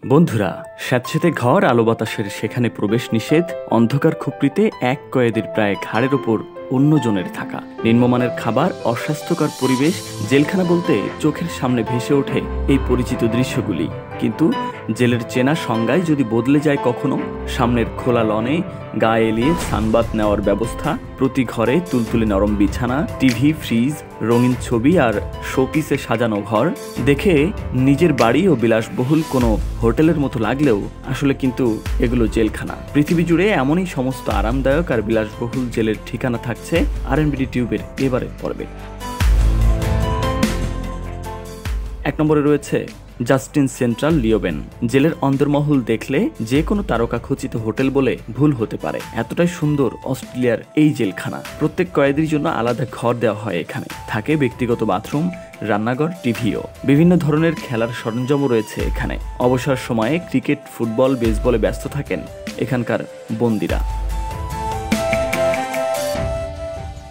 বন্ধুরা, স্যাঁতসেঁতে ঘর, আলো বাতাসের সেখানে প্রবেশ নিষেধ, অন্ধকার খুপড়িতে এক কয়েদির প্রায় ঘাড়ের ওপর অন্যজনের থাকা, নিম্নমানের খাবার, অস্বাস্থ্যকর পরিবেশ, জেলখানা বলতে চোখের সামনে ভেসে ওঠে এই পরিচিত দৃশ্যগুলি। কিন্তু জেলের চেনা সংজ্ঞায় যদি বদলে যায় কখনো, সামনের খোলা লনে গায়ে এলিয়ে সানবাত নেওয়ার ব্যবস্থা, প্রতি ঘরে তুলতুলে নরম বিছানা, টিভি, ফ্রিজ, রঙিন ছবি আর শোপিসে সাজানো ঘর দেখে নিজের বাড়ি ও বিলাসবহুল কোনো হোটেলের মতো লাগলেও আসলে কিন্তু এগুলো জেলখানা। পৃথিবী জুড়ে এমনই সমস্ত আরামদায়ক আর বিলাসবহুল জেলের ঠিকানা থাকছে আরএনবিডি টিউবের এবারের পর্বে। 1 নম্বরে রয়েছে জাস্টিন সেন্ট্রাল লিওবেন। জেলের অন্দরমহল দেখলে যে কোনো তারকা খচিত হোটেল বলে ভুল হতে পারে, এতটাই সুন্দর অস্ট্রেলিয়ার এই জেলখানা। প্রত্যেক কয়েদির জন্য আলাদা ঘর দেওয়া হয়। এখানে থাকে ব্যক্তিগত বাথরুম, রান্নাঘর, টিভিও, বিভিন্ন ধরনের খেলার সরঞ্জামও রয়েছে এখানে। অবসর সময়ে ক্রিকেট, ফুটবল, বেসবলে ব্যস্ত থাকেন এখানকার বন্দিরা।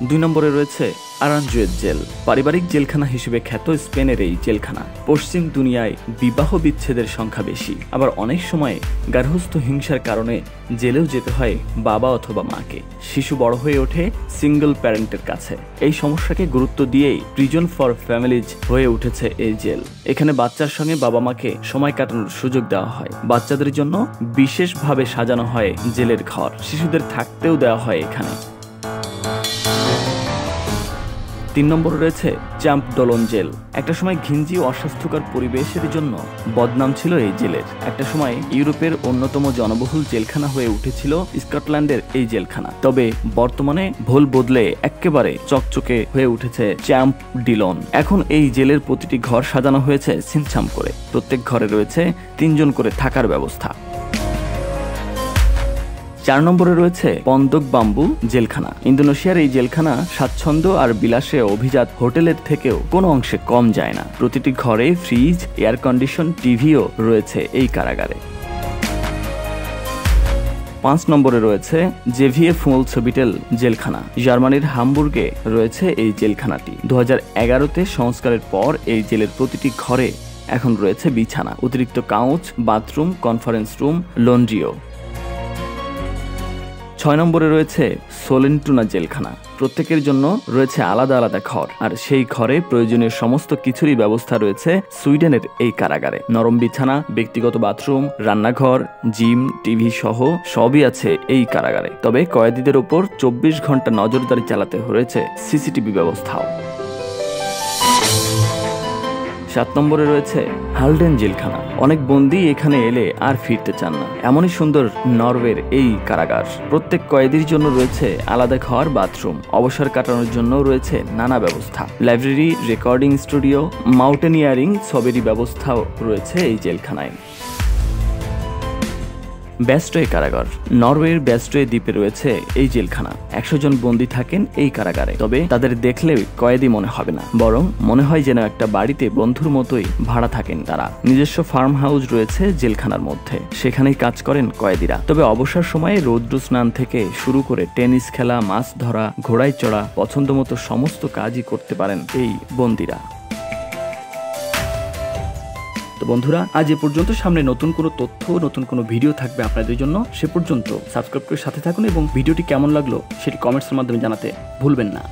2 নম্বরে রয়েছে আরাঞ্জুয়েজ জেল। পারিবারিক জেলখানা হিসেবে খ্যাত স্পেনের এই জেলখানা। পশ্চিম দুনিয়ায় বিবাহ বিচ্ছেদের সংখ্যা বেশি, আবার অনেক সময় গার্হস্থ্য হিংসার কারণে জেলেও যেতে হয় বাবা অথবা মাকে। শিশু বড় হয়ে ওঠে সিঙ্গল প্যারেন্টের কাছে। এই সমস্যাকে গুরুত্ব দিয়েই প্রিজন ফর ফ্যামিলিজ হয়ে উঠেছে এই জেল। এখানে বাচ্চার সঙ্গে বাবা মাকে সময় কাটানোর সুযোগ দেওয়া হয়। বাচ্চাদের জন্য বিশেষভাবে সাজানো হয় জেলের ঘর, শিশুদের থাকতেও দেওয়া হয় এখানে। 3 নম্বরে রয়েছে চ্যাম্পডলন জেল। একটা সময় ঘিঞ্জি ও অস্বাস্থ্যকর পরিবেশের জন্য বদনাম ছিল এই জেলের। একটা সময় ইউরোপের অন্যতম জনবহুল জেলখানা হয়ে উঠেছিল স্কটল্যান্ডের এই জেলখানা। তবে বর্তমানে ভোল বদলে একেবারে চকচকে হয়ে উঠেছে চ্যাম্পডিলন। এখন এই জেলের প্রতিটি ঘর সাজানো হয়েছে ছিমছাম করে। প্রত্যেক ঘরে রয়েছে 3 জন করে থাকার ব্যবস্থা। 4 নম্বরে রয়েছে পন্দক বাম্বু জেলখানা। ইন্দোনেশিয়ার এই জেলখানা স্বাচ্ছন্দ্য আর বিলাসে অভিজাত হোটেলের থেকেও কোনো অংশে কম যায় না। প্রতিটি ঘরে ফ্রিজ, এয়ার কন্ডিশন, টিভিও রয়েছে এই কারাগারে। 5 নম্বরে রয়েছে জেভিয়ে ফুলসবিটেল জেলখানা। জার্মানির হামবুর্গে রয়েছে এই জেলখানাটি। 2011-তে সংস্কারের পর এই জেলের প্রতিটি ঘরে এখন রয়েছে বিছানা, অতিরিক্ত কাউচ, বাথরুম, কনফারেন্স রুম, লন্ড্রিও। 6 নম্বরে রয়েছে সোলেন্টুনা জেলখানা। প্রত্যেকের জন্য রয়েছে আলাদা আলাদা ঘর, আর সেই ঘরে প্রয়োজনীয় সমস্ত কিছুরই ব্যবস্থা রয়েছে সুইডেনের এই কারাগারে। নরম বিছানা, ব্যক্তিগত বাথরুম, রান্নাঘর, জিম, টিভি সহ সবই আছে এই কারাগারে। তবে কয়েদিদের ওপর 24 ঘন্টা নজরদারি চালাতে রয়েছে সিসিটিভি ব্যবস্থাও। 7 নম্বরে রয়েছে হালডেন জেলখানা। অনেক বন্দী এখানে এলে আর ফিরতে চান না, এমনই সুন্দর নরওয়ের এই কারাগার। প্রত্যেক কয়েদির জন্য রয়েছে আলাদা ঘর, বাথরুম, অবসর কাটানোর জন্য রয়েছে নানা ব্যবস্থা, লাইব্রেরি, রেকর্ডিং স্টুডিও, মাউন্টেনিয়ারিং সবেরই ব্যবস্থাও রয়েছে এই জেলখানায়। ব্যাস্টয়ে কারাগার। নরওয়ের ব্যাস্টয়ে দ্বীপে রয়েছে এই জেলখানা। 100 জন বন্দী থাকেন এই কারাগারে। তবে তাদের দেখলে কয়েদি মনে হবে না, বরং মনে হয় যেন একটা বাড়িতে বন্ধুর মতোই ভাড়া থাকেন তারা। নিজস্ব ফার্ম হাউস রয়েছে জেলখানার মধ্যে, সেখানেই কাজ করেন কয়েদিরা। তবে অবসর সময়ে রৌদ্র স্নান থেকে শুরু করে টেনিস খেলা, মাছ ধরা, ঘোড়ায় চড়া, পছন্দ মতো সমস্ত কাজই করতে পারেন এই বন্দীরা। তো বন্ধুরা, আজ এ পর্যন্ত। সামনে নতুন কোনো তথ্য, নতুন কোনো ভিডিও থাকবে আপনাদের জন্য। সে পর্যন্ত সাবস্ক্রাইব করে সাথে থাকুন এবং ভিডিওটি কেমন লাগলো সেটি কমেন্টসের মাধ্যমে জানাতে ভুলবেন না।